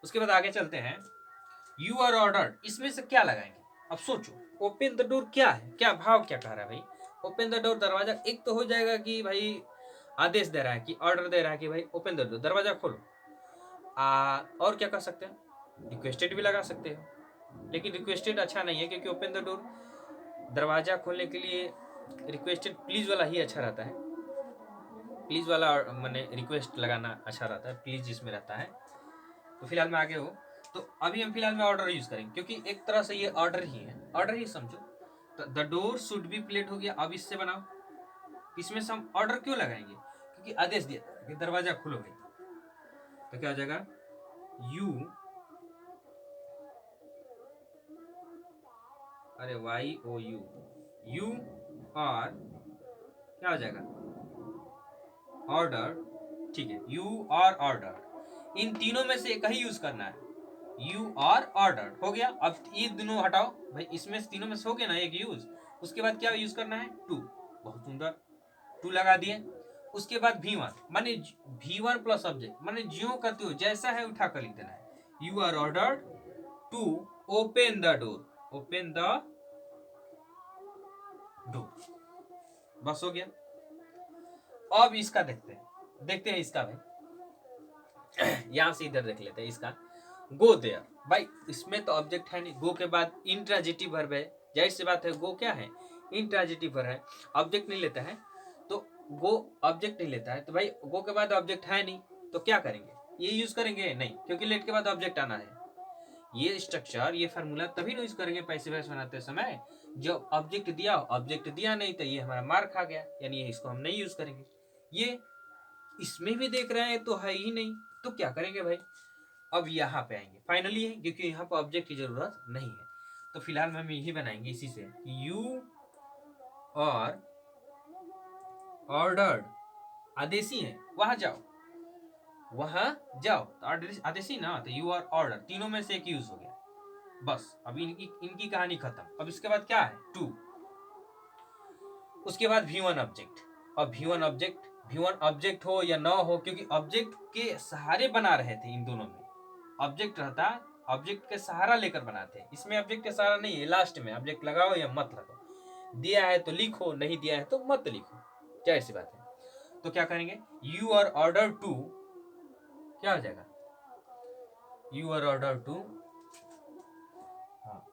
उसके बाद आगे चलते हैं, यू आर ऑर्डर्ड, इसमें से क्या लगाएंगे, अब सोचो, ओपन द डोर क्या है, क्या भाव क्या कह रहा है भाई, ओपन द डोर दरवाजा, एक तो हो जाएगा कि भाई आदेश दे रहा है, कि ऑर्डर दे रहा है कि भाई ओपन द डोर दरवाजा खोलो। और क्या कर सकते हैं, रिक्वेस्टेड भी लगा सकते हो, लेकिन रिक्वेस्टेड अच्छा नहीं है, क्योंकि ओपन द डोर दरवाजा खोलने के लिए रिक्वेस्टेड प्लीज वाला ही अच्छा रहता है, प्लीज वाला मैंने रिक्वेस्ट लगाना अच्छा रहता है, प्लीज जिसमें रहता है। तो फिलहाल में आगे हो, तो अभी हम फिलहाल में ऑर्डर यूज करेंगे, क्योंकि एक तरह से ये ऑर्डर ही है, ऑर्डर ही समझो। तो the door should B plate हो गया, अब इससे बनाओ, इसमें से हम ऑर्डर क्यों लगाएंगे, क्योंकि आदेश दिया कि दरवाजा खोलोगे, तो क्या हो जाएगा यू, अरे वाई ओ यू, यू और क्या हो जाएगा ऑर्डर, ठीक है, यू और ऑर्डर, इन तीनों में से एक ही यूज करना है, यू और ऑर्डर हो गया। अब ये दोनों हटाओ भाई, इसमें तीनों में से हो गया ना एक यूज, उसके बाद क्या यूज करना है टू, बहुत सुंदर, टू लगा दिए। उसके बाद V1 माने V1 प्लस ऑब्जेक्ट, माने ज्यो करते हो जैसा है उठा कर लिख देना है, you are ordered to open the door, open the door, बस हो गया। अब इसका देखते हैं इसका भाई, यहां से इधर देख लेते हैं इसका, गो देयर, भाई इसमें तो ऑब्जेक्ट है नहीं, गो के बाद इंट्रांजिटिव वर्ब है, जाहिर सी बात है गो क्या है इंट्रांजिटिव वर्ब है, ऑब्जेक्ट नहीं लेता है, तो गो ऑब्जेक्ट नहीं लेता है, तो भाई गो के बाद ऑब्जेक्ट है नहीं, तो क्या करेंगे, ये यूज करेंगे नहीं, क्योंकि लेट के बाद ऑब्जेक्ट आना है। ये स्ट्रक्चर, ये फार्मूला तभी यूज करेंगे पैसिव वॉइस बनाते समय, जब ऑब्जेक्ट दिया नहीं, तो ये हमारा मार्क आ गया, यानी इसको हम नहीं यूज करेंगे। ये इसमें भी देख रहे हैं तो है ही नहीं, तो क्या करेंगे भाई, अब यहाँ पे आएंगे फाइनली, क्योंकि यहाँ पर ऑब्जेक्ट की जरूरत नहीं है, तो फिलहाल में हम यही बनाएंगे इसी से, यू और ऑर्डर्ड, आदेशी है, वहां जाओ तो आदेशी ना, तो यू और ऑर्डर तीनों में से एक यूज हो गया, बस अब इनकी कहानी खत्म। अब इसके बाद क्या है टू, उसके बाद V1 ऑब्जेक्ट, और V1 ऑब्जेक्ट हो या ना हो, क्योंकि ऑब्जेक्ट के सहारे बना रहे थे, इन दोनों में ऑब्जेक्ट रहता ऑब्जेक्ट के सहारा लेकर बनाते हैं। इसमें ऑब्जेक्ट के सहारा नहीं है, लास्ट में ऑब्जेक्ट लगाओ या मत लगाओ, दिया है तो लिखो, नहीं दिया है तो मत लिखो, जाहिर सी बात है। तो क्या करेंगे, यू आर ऑर्डर टू, क्या हो जाएगा, यू आर ऑर्डर टू, हाँ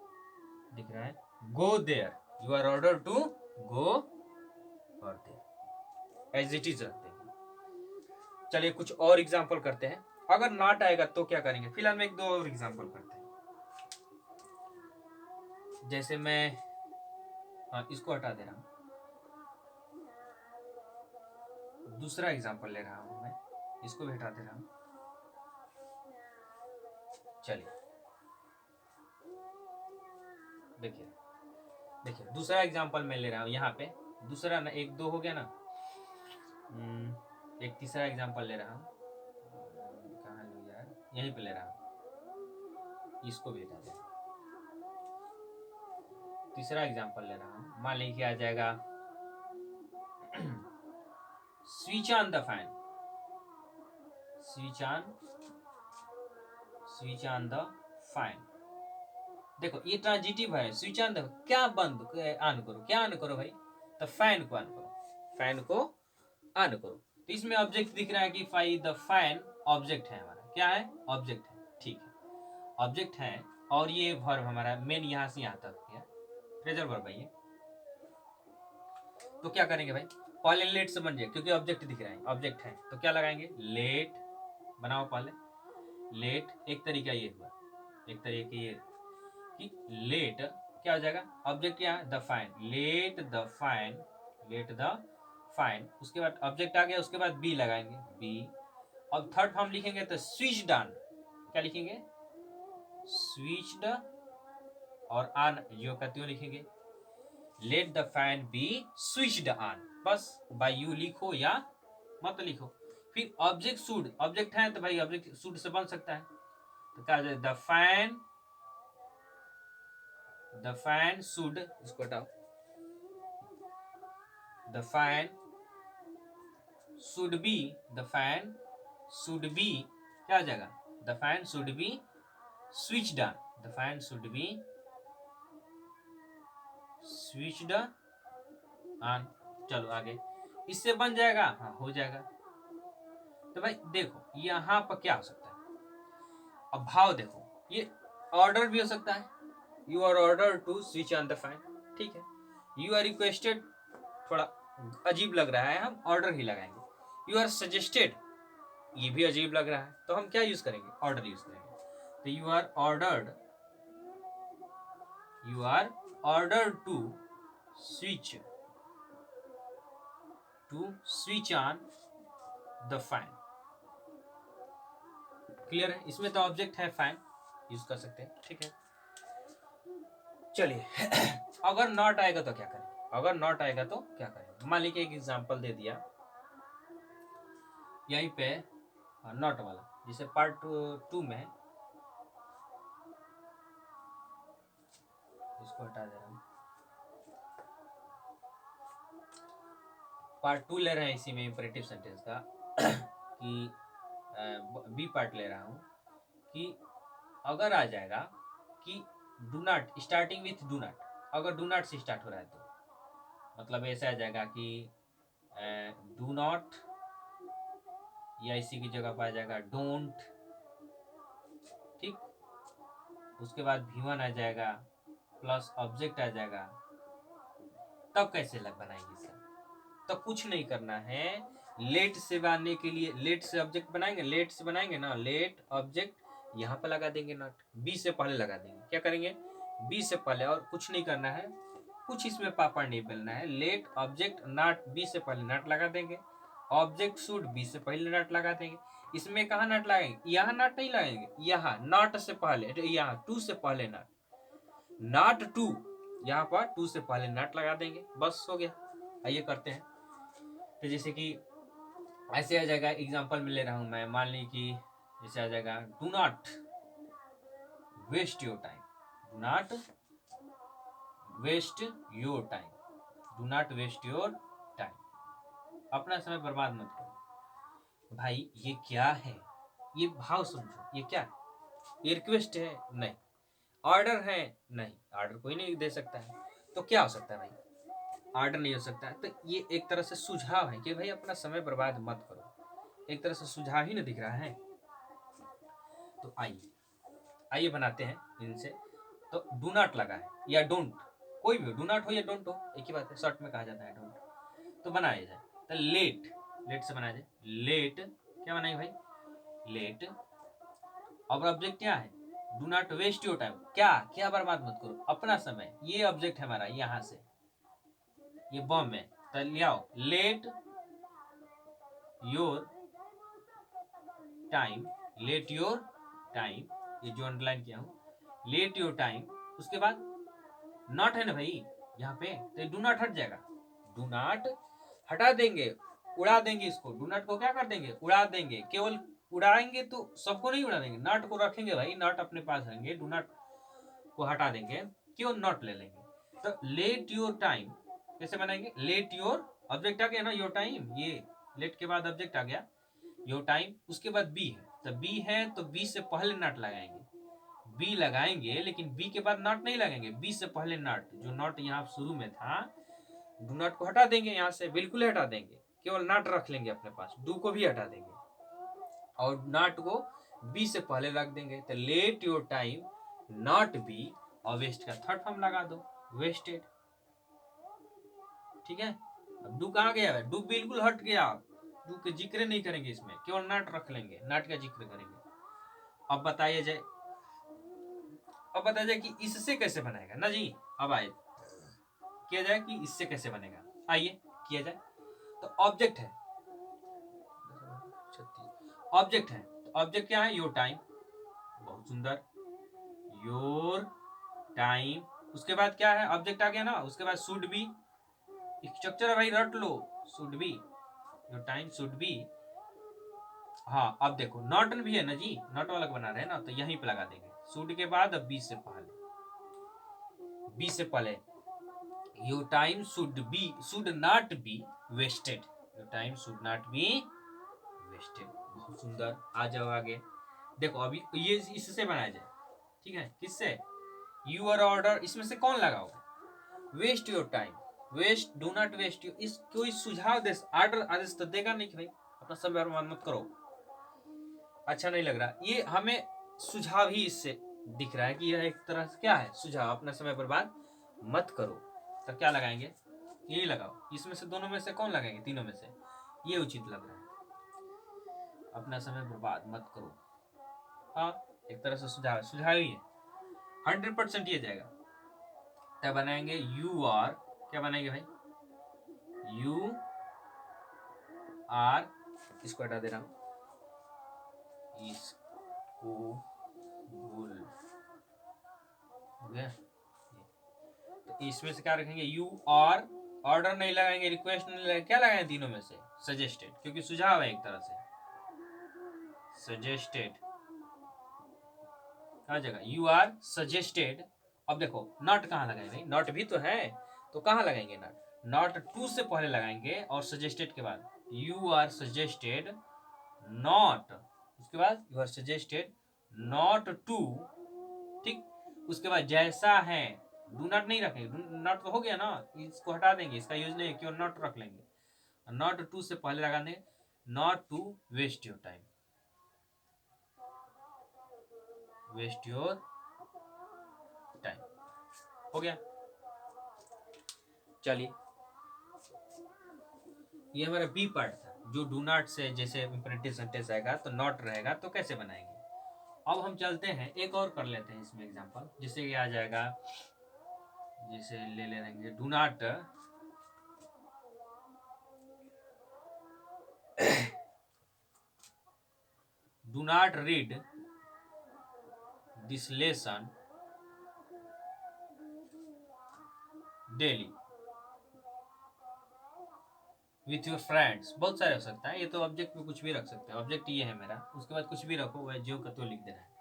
दिख रहा है, go there, you are order to go और देयर, एज इट इज रखते हैं। चलिए कुछ और एग्जाम्पल करते हैं। अगर नॉट आएगा तो क्या करेंगे, फिलहाल में एक दो और एग्जाम्पल करते हैं। जैसे मैं, हाँ इसको हटा दे रहा हूं, दूसरा एग्जाम्पल ले रहा हूं मैं, इसको भी हटा दे रहा हूं। चलिए देखिए, देखिए दूसरा एग्जाम्पल मैं ले रहा हूं यहाँ पे, दूसरा ना, एक दो हो गया ना, एक तीसरा एग्जाम्पल ले रहा हूं, कहाँ लूँ यार, यहीं पे ले रहा हूं, इसको भी हटा दे रहा हूं। तीसरा एग्जाम्पल ले रहा हूं, मान लीजिए आ जाएगा switch on the fan, switch on the fan. देखो ये ट्रांजिटिव है, स्विच ऑन द, क्या बंद ऑन करो, क्या ऑन करो भाई, तो फैन को ऑन करो, फैन को ऑन करो। तो इसमें ऑब्जेक्ट दिख रहा है कि फाई द फैन ऑब्जेक्ट है हमारा, क्या है, ऑब्जेक्ट है, ठीक है ऑब्जेक्ट है, और ये वर्ब हमारा मेन यहाँ से यहाँ तक है, फ्रेजल वर्ब है ये। तो क्या करेंगे भाई, पहले लेट से बन जाए, क्योंकि ऑब्जेक्ट दिख रहा है, ऑब्जेक्ट है तो क्या लगाएंगे, लेट बनाओ पहले, लेट, एक तरीका ये हुआ, एक तरीका ये कि लेट क्या हो जाएगा, ऑब्जेक्ट क्या है, the fine, let the fine, let the fine, उसके बाद ऑब्जेक्ट आ गया, उसके बाद बी लगाएंगे, बी। अब थर्ड फॉर्म लिखेंगे तो स्विच ऑन, क्या लिखेंगे, स्विच्ड, और ऑन यो का त्यों लिखेंगे, let the fan B switched on, बस बाय यू लिखो या मत लिखो। फिर ऑब्जेक्ट शुड, ऑब्जेक्ट है तो भाई ऑब्जेक्ट शुड से बन सकता है, तो क्या जाए, द फैन शुड, इसको हटाओ, the fan should be, the fan should be, क्या हो जाएगा, the fan should be switched on, the fan should be switched on. चलो आगे, इससे बन जाएगा, हाँ हो जाएगा। तो भाई देखो यहां पर क्या हो सकता है, अब भाव देखो, ये ऑर्डर भी हो सकता है, you are order to switch on the fan, ठीक है, यू आर रिक्वेस्टेड, थोड़ा अजीब लग रहा है, हम ऑर्डर ही लगाएंगे, यू आर सजेस्टेड, ये भी अजीब लग रहा है, तो हम क्या यूज करेंगे, ऑर्डर यूज करेंगे। तो you are ordered, you are order to switch on the fan, clear है, इसमें तो ऑब्जेक्ट है फैन, यूज कर सकते हैं, ठीक है। चलिए अगर नॉट आएगा तो क्या करें, अगर नॉट आएगा तो क्या करें, मान लीजिए एक एग्जांपल दे दिया यहीं पे, नॉट वाला, जिसे पार्ट 2 में, इसको हटा दे रहा हूं, पार्ट 2 ले रहे हैं इसी में इंपरेटिव सेंटेंस का कि बी पार्ट ले रहा हूं, कि अगर आ जाएगा कि do not starting with do not, अगर डू नॉट से स्टार्ट हो रहा है तो मतलब ऐसा आ जाएगा कि डू नॉट, या इसी की जगह पर आ जाएगा डोंट, ठीक, उसके बाद V1 आ जाएगा प्लस ऑब्जेक्ट आ जाएगा, तब कैसे लग बनाएंगे सर, तो कुछ नहीं करना है, लेट से बनाने के लिए, लेट से ऑब्जेक्ट बनाएंगे, लेट से बनाएंगे ना, लेट ऑब्जेक्ट यहाँ पर लगा देंगे, नॉट बी से पहले लगा देंगे, क्या करेंगे, बी से पहले, और कुछ नहीं करना है, कुछ इसमें पापड़ नहीं बेलना है, लेट ऑब्जेक्ट नॉट बी से पहले नॉट लगा देंगे, ऑब्जेक्ट शुड बी से पहले नॉट लगा देंगे। इसमें कहाँ नॉट लगाएंगे, यहाँ नॉट नहीं लगाएंगे, यहाँ नॉट से पहले, यहाँ टू से पहले नॉट टू, यहाँ पर टू से पहले नॉट लगा देंगे, बस हो गया। आइए करते हैं, तो जैसे कि ऐसे आ जाएगा, एग्जांपल में ले रहा हूं मैं, मान ली कि जैसे आ जाएगा, do not waste your time, do not waste your time, do not waste your time, अपना समय बर्बाद मत करो। भाई ये क्या है, ये भाव समझो, ये क्या है, ये रिक्वेस्ट है? नहीं। ऑर्डर है? नहीं, ऑर्डर कोई नहीं दे सकता है। तो क्या हो सकता है भाई? ऑर्डर नहीं हो सकता है। तो ये एक तरह से सुझाव है कि भाई अपना समय बर्बाद मत करो, एक तरह से सुझाव ही ना दिख रहा है। तो आइए बनाते हैं इनसे। तो डू नॉट लगा है या डोंट, कोई भी डू नॉट हो या डोंट हो एक ही बात है, शॉर्ट में कहा जाता है डोंट। तो बनाया जाए तो लेट, लेट से बनाया जाए। लेट क्या बनाएंगे भाई? लेट। अब ऑब्जेक्ट क्या है? Do not waste your time. क्या क्या बर्बाद मत करो, अपना समय। ये ऑब्जेक्ट है हमारा, यहां से ये बॉम्ब है। तो ले आओ, let your time, let your time, ये जो अंडरलाइन किया हूं, लेट योर टाइम। उसके बाद नॉट है ना भाई यहाँ पे, तो डू नॉट हट जाएगा। डू नॉट हटा देंगे, उड़ा देंगे इसको। डू नॉट को क्या कर देंगे? उड़ा देंगे। केवल उड़ाएंगे तो सबको नहीं उड़ा देंगे, नॉट को रखेंगे भाई, नॉट अपने पास रहेंगे। डू नॉट को हटा देंगे, क्यों नॉट ले लेंगे। तो लेट योर टाइम कैसे बनाएंगे? लेट योर, ऑब्जेक्ट आ गया ना योर टाइम, ये लेट के बाद ऑब्जेक्ट आ गया योर टाइम। उसके बाद बी है, तो बी है तो बी से पहले नॉट लगाएंगे। बी लगाएंगे लेकिन बी के बाद नॉट नहीं लगाएंगे, बी से पहले नॉट, जो नॉट यहाँ शुरू में था, डू नॉट को हटा देंगे यहाँ से, बिल्कुल हटा देंगे, केवल नॉट रख लेंगे अपने पास। डू को भी हटा देंगे और नॉट को बी से पहले रख देंगे। तो let your time not be, और वेस्ट का थर्ड फॉर्म लगा दो, वेस्टेड। ठीक है। अब डू कहाँ गया है? डू बिल्कुल हट गया, डू का जिक्र नहीं करेंगे इसमें, केवल नॉट रख लेंगे, नॉट का जिक्र करेंगे। अब बताइए जाए, अब बताया जाए कि इससे कैसे बनेगा ना जी। अब आए किया जाए कि इससे कैसे बनेगा, आइए किया जाए। तो ऑब्जेक्ट है, ऑब्जेक्ट है, तो ऑब्जेक्ट क्या है? योर टाइम, बहुत सुंदर, योर टाइम। उसके बाद क्या है? ऑब्जेक्ट आ गया ना, उसके बाद शुड बी, स्ट्रक्चर है भाई, रट लो। Should be, your time should be. हाँ अब देखो नॉट भी है ना जी, नॉट वाला बना रहे हैं ना, तो यहीं पे लगा देंगे शुड के बाद। अब बी से पहले, बी से पहले your time should be, should not be wasted, your time should not be wasted. बहुत सुंदर, आ जाओ आगे। देखो अभी ये इससे बनाया जाए, ठीक है, किससे? यूर ऑर्डर, इसमें से कौन लगाओ? Waste your time, waste, do not waste you. इस कोई सुझाव दे, ऑर्डर आदेश तो देगा नहीं कि भाई अपना समय बर्बाद मत करो, अच्छा नहीं लग रहा। ये हमें सुझाव ही इससे दिख रहा है कि यह एक तरह से क्या है? सुझाव, अपना समय बर्बाद मत करो। तो क्या लगाएंगे? यही लगाओ। इसमें से दोनों में से कौन लगाएंगे? तीनों में से ये उचित लग रहा है, अपना समय बर्बाद मत करो। हाँ एक तरह से सुझाव, सुझाव ही है, 100% ये जाएगा। क्या बनाएंगे? यू आर, क्या बनाएंगे भाई? यू आर, इसको हटा दे रहा हूं, इसको भूल हो गया। तो इसमें से क्या रखेंगे? यू आर, ऑर्डर नहीं लगाएंगे, रिक्वेस्ट नहीं लगाएंगे, क्या लगाएंगे तीनों में से? सजेस्टेड, क्योंकि सुझाव है एक तरह से, सजेस्टेड हर जगह, यू आर सजेस्टेड। अब देखो नॉट कहाँ लगाएंगे भाई? नॉट भी तो है, तो कहाँ लगाएंगे नॉट? नॉट टू से पहले लगाएंगे और सजेस्टेड के बाद। यू आर सजेस्टेड नॉट, उसके बाद you are suggested not to, ठीक। उसके बाद जैसा है, डू नॉट नहीं रखेंगे, नॉट तो हो गया ना, इसको हटा देंगे, इसका यूज नहीं, क्यों नॉट रख लेंगे। नॉट टू से पहले लगा देंगे, not to waste your time, waste your time, हो गया। चलिए ये हमारा बी पार्ट था, जो डू नॉट से जैसे इंपेरेटिव सेंटेंस आएगा तो नॉट रहेगा, तो कैसे बनाएंगे। अब हम चलते हैं एक और कर लेते हैं इसमें एग्जांपल, जिससे ये आ जाएगा, जैसे ले लेंगे do not do not read this lesson daily with your friends. बहुत सारे हो सकता है, ये तो ऑब्जेक्ट में कुछ भी रख सकते हैं, ऑब्जेक्ट ये है मेरा, उसके बाद कुछ भी रखो, वह जो का तो लिख देना है।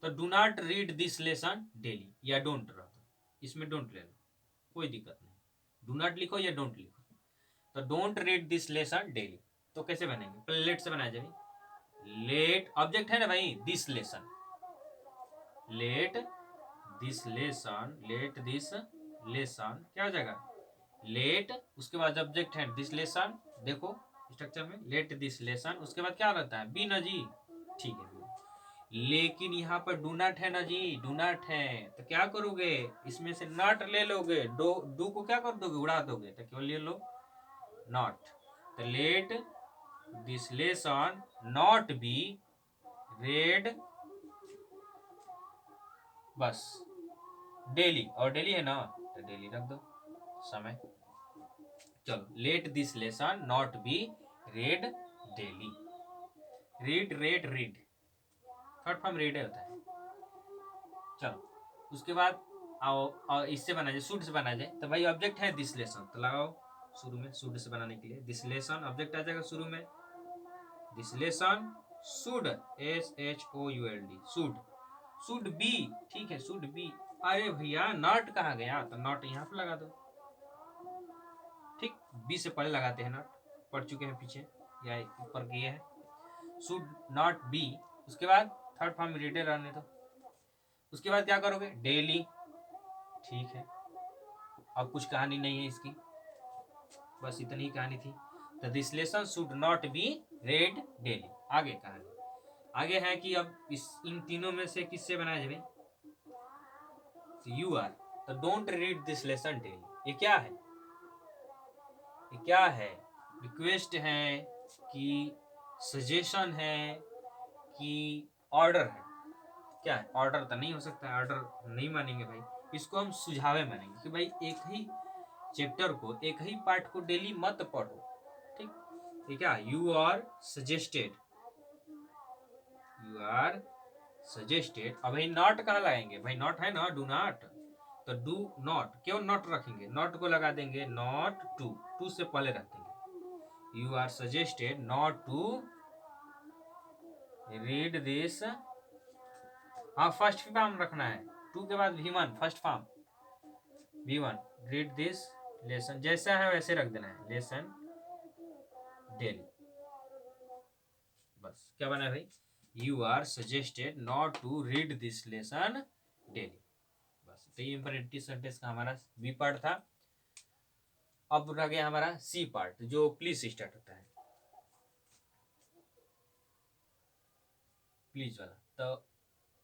तो do not read this lesson daily, या डोंट रख दो, इसमें डोंट ले लो, कोई दिक्कत नहीं, डू नॉट लिखो या डोंट लिखो। तो don't read this lesson daily, तो कैसे बनेंगे? पहले लेट से बनाया जाए, लेट ऑब्जेक्ट है ना भाई, this lesson, let this lesson, let this lesson क्या हो जाएगा, लेट, उसके बाद ऑब्जेक्ट है दिस लेसन। देखो स्ट्रक्चर में लेट दिस लेसन, उसके बाद क्या रहता है बी ना जी, ठीक है। लेकिन यहाँ पर डू नॉट है ना जी, डू नॉट है, तो क्या करोगे, इसमें से नॉट ले लोगे, डू को क्या कर दोगे, उड़ा दोगे, तो केवल ले लो नॉट। तो let this lesson not be red, बस डेली, और डेली है ना तो डेली रख दो समय। चलो, let this lesson not be red daily. Read red read, third form read होता है। चलो उसके बाद आओ, और इससे बना जाए, शुड से बना जाए, तो भाई ऑब्जेक्ट है दिस लेसन, तो लगाओ शुरू में, शुड से बनाने के लिए दिस लेसन ऑब्जेक्ट आ जाएगा शुरू में, this lesson should, SHOULD should, should be, ठीक है शुड बी। अरे भैया नॉट कहाँ गया, तो नॉट यहाँ पे लगा दो, ठीक, बी से पहले लगाते हैं नॉट, पढ़ चुके हैं पीछे या ऊपर किए हैं, शुड नॉट बी। उसके बाद थर्ड फॉर्म रीडर रहने दो, उसके बाद क्या करोगे डेली, ठीक है, अब कुछ कहानी नहीं है इसकी, बस इतनी ही कहानी थी। तो this lesson should not B red daily. आगे कहानी, आगे है कि अब इस इन तीनों में से किससे बनाया जाए, यू आर, तो don't read this lesson daily, ये क्या है, ये क्या है, रिक्वेस्ट है कि सजेशन है कि ऑर्डर है, क्या है, ऑर्डर तो नहीं हो सकता है, ऑर्डर नहीं मानेंगे भाई, इसको हम सुझावे मानेंगे कि भाई एक ही चैप्टर को, एक ही पार्ट को डेली मत पढ़ो, ठीक, ये क्या, you are suggested, you are suggested. अब भाई नॉट कहाँ लगाएंगे, भाई नॉट है ना, डू नॉट, तो डू नॉट, क्यों नॉट रखेंगे, नॉट को लगा देंगे नॉट टू, टू से पहले रख देंगे, you are suggested not to read this, हाँ फर्स्ट फॉर्म रखना है, टू के बाद V1 first form V1, read this lesson, जैसा है वैसे रख देना है, लेसन डेली, बस क्या बना भाई, you are suggested not to read this lesson daily, बस। तो ये इंपरेटिव सेंटेंस का हमारा बी पार्ट था। अब रह गया हमारा सी पार्ट, जो प्लीज स्टार्ट होता है, प्लीज वाला। तो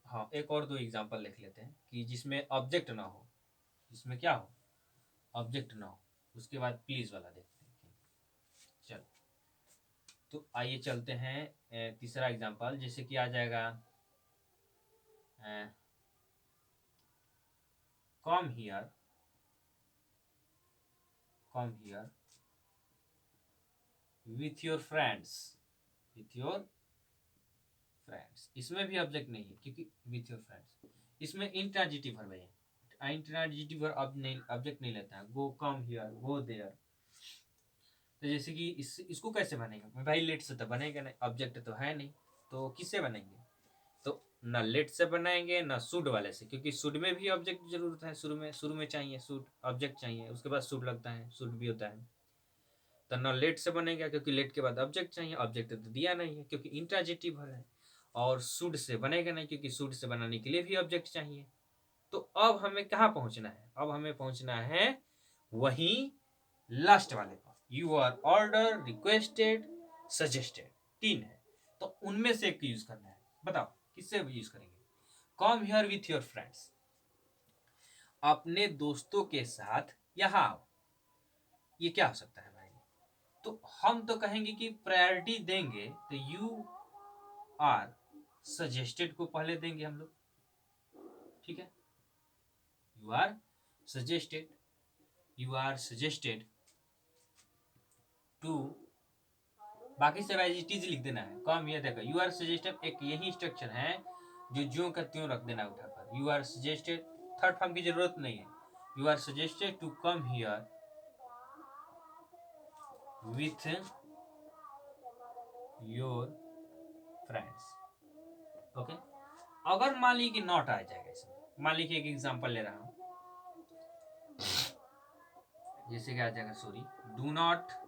हाँ एक और दो एग्जांपल लिख लेते हैं कि जिसमें ऑब्जेक्ट ना हो, जिसमें क्या हो, ऑब्जेक्ट ना हो, उसके बाद प्लीज वाला देखते हैं। चलो तो आइए चलते हैं तीसरा एग्जांपल, जैसे कि आ जाएगा come here, come here with your friends, with your friends, इसमें भी ऑब्जेक्ट नहीं है क्योंकि विथ योर फ्रेंड्स, इसमें इंट्रांजिटिव वर्ब है, इंट्रांजिटिव वर्ब अब नहीं, ऑब्जेक्ट नहीं लेता है, गो कम हियर गो देयर। तो जैसे कि इसको कैसे बनेगा भाई, लेट से तो बनेगा नहीं, ऑब्जेक्ट तो है नहीं, तो किससे बनेंगे, तो ना लेट से बनाएंगे ना शुड वाले से, क्योंकि शुड में भी ऑब्जेक्ट की जरूरत है, शुरू में चाहिए शुड, ऑब्जेक्ट चाहिए, उसके बाद शुड लगता है, शुड भी होता है। तो ना लेट से बनेगा क्योंकि लेट के बाद ऑब्जेक्ट चाहिए, ऑब्जेक्ट तो दिया नहीं है क्योंकि इंट्रांजिटिव है, और शुड से बनेगा नहीं क्योंकि शुड से बनाने के लिए भी ऑब्जेक्ट चाहिए। तो अब हमें कहाँ पहुंचना है, अब हमें पहुंचना है वही लास्ट वाले पर, you are order requested suggested, तीन है, तो उनमें से एक यूज करना है, बताओ किससे यूज करेंगे, कम हियर विथ योर फ्रेंड्स, अपने दोस्तों के साथ यहाँ आओ, ये क्या हो सकता है भाई, तो हम तो कहेंगे कि प्रायोरिटी देंगे, तो यू आर सजेस्टेड को पहले देंगे हम लोग, ठीक है, you are suggested, you are suggested to, बाकी सब एज इट इज लिख देना है, कम हियर देखो, यू आर सजेस्टेड एक यही स्ट्रक्चर है जो ज्यों का त्यों रख देना उठाकर, you are suggested, third form की जरूरत नहीं है, you are suggested to come here with your friends, okay. अगर मान ली कि नॉट आ जाएगा इसमें, मान ली कि एक एग्जांपल ले रहा हूं, जैसे कि आ जाएगा सॉरी, डू नॉट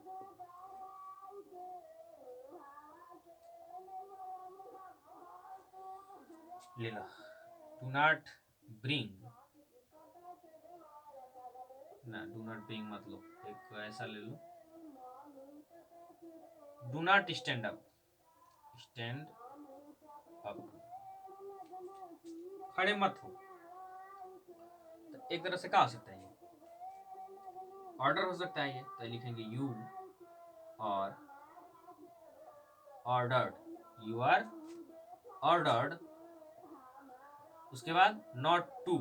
ले लो, डू नॉट ब्रिंग ना, डू नॉट ब्रिंग मत लो, एक ऐसा ले लो, do not stand up, stand up, खड़े मत हो। तो एक तरह से क्या हो सकता है, ये ऑर्डर हो सकता है। ये तो लिखेंगे यू और ऑर्डर्ड, यू आर ऑर्डर्ड, उसके बाद नॉट टू,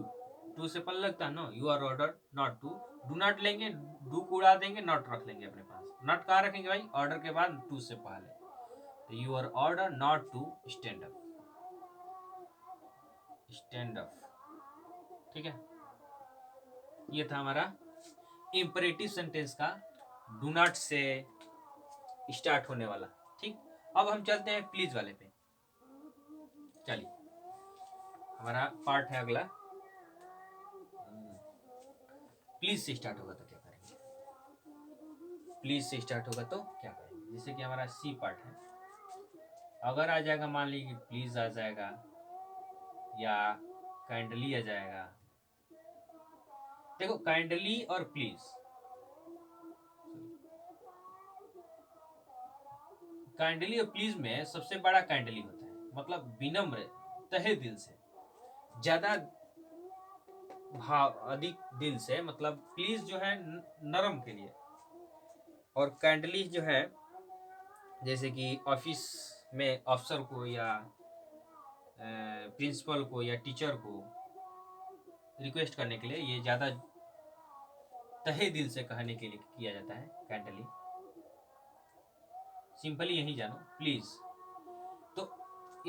टू से पल लगता है no, you are ordered not to, do not लेंगे, डू को उड़ा देंगे, नॉट रख लेंगे अपने पास। नॉट कहाँ रखेंगे भाई, ऑर्डर के बाद टू से पहले, तो you are order not to stand up, stand up, ठीक है। ये था हमारा इंपरेटिव सेंटेंस का डू नॉट से स्टार्ट होने वाला, ठीक। अब हम चलते हैं प्लीज वाले पे। चलिए, हमारा पार्ट है अगला, प्लीज से स्टार्ट होगा तो क्या करेंगे, प्लीज से स्टार्ट होगा तो क्या करेंगे। जैसे कि हमारा सी पार्ट है, अगर आ जाएगा, मान लीजिए प्लीज आ जाएगा या काइंडली आ जाएगा। देखो काइंडली और प्लीज, काइंडली और प्लीज में सबसे बड़ा काइंडली होता है, मतलब विनम्र, तहे दिल से, ज्यादा भाव, अधिक दिल से, मतलब प्लीज जो है नरम के लिए, और काइंडली जो है जैसे कि ऑफिस में अफसर को या प्रिंसिपल को या टीचर को रिक्वेस्ट करने के लिए, ये ज़्यादा तहे दिल से कहने के लिए किया जाता है काइंडली। सिंपली यही जानो प्लीज। तो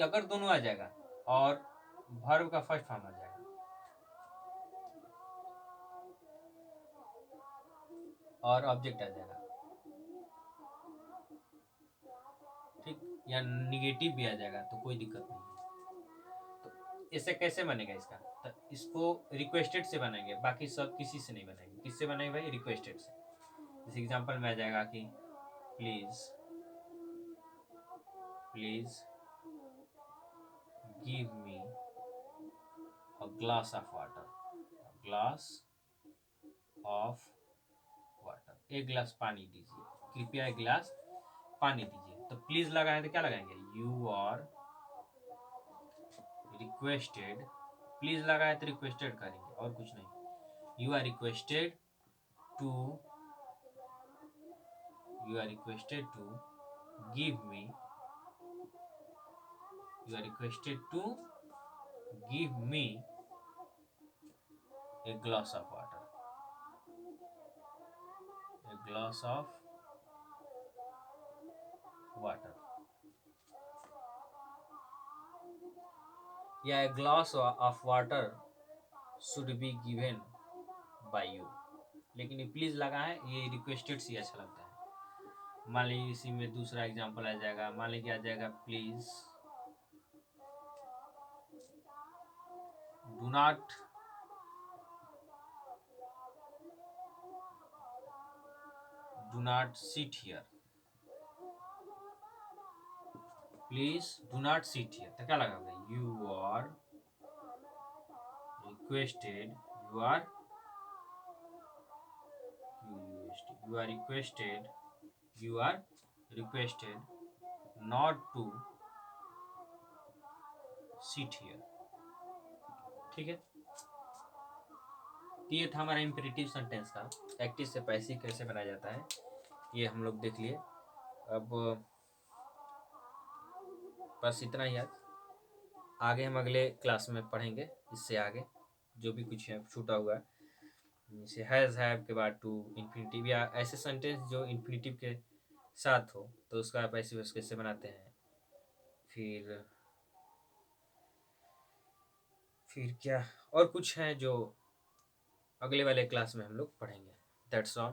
अगर दोनों आ जाएगा और वर्ब का फर्स्ट फॉर्म आ जाएगा, और ऑब्जेक्ट आ जाएगा, ठीक, या निगेटिव भी आ जाएगा तो कोई दिक्कत नहीं है। तो इसे कैसे बनेगा इसका, तो इसको रिक्वेस्टेड से बनाएंगे, बाकी सब किसी से नहीं बनाएंगे। किससे बनाएंगे भाई, रिक्वेस्टेड से। जैसे एग्जांपल में आ जाएगा कि please, please give me a glass of water, glass of water, एक गिलास पानी दीजिए, कृपया एक गिलास पानी दीजिए। तो प्लीज लगा है तो क्या लगाएंगे, यू आर रिक्वेस्टेड, प्लीज लगा है तो रिक्वेस्टेड करेंगे और कुछ नहीं। You are requested to, you are requested to give me, you are requested to give me a glass of water, a glass of water, या a glass of water should be given by you। लेकिन ये प्लीज लगा है, ये रिक्वेस्टेड से अच्छा लगता है। मान लीजिए इसी में दूसरा एग्जांपल आ जाएगा, मान लीजिए आ जाएगा please do not sit here, please do not sit here, तो क्या लगाओगे, you are requested, you are you are requested, you are requested not to sit here, ठीक है। तो ये था हमारा इंपेरेटिव सेंटेंस का एक्टिव से पैसिव कैसे बनाया जाता है, ये हम लोग देख लिए। अब बस इतना ही, आज आगे हम अगले क्लास में पढ़ेंगे, इससे आगे जो भी कुछ है छूटा हुआ है, जैसे हैज़ हैव के बाद टू इन्फिनिटिव, या ऐसे सेंटेंस जो इन्फिनिटिव के साथ हो तो उसका पैसिव कैसे बनाते हैं। फिर क्या और कुछ है जो अगले वाले क्लास में हम लोग पढ़ेंगे। That's all.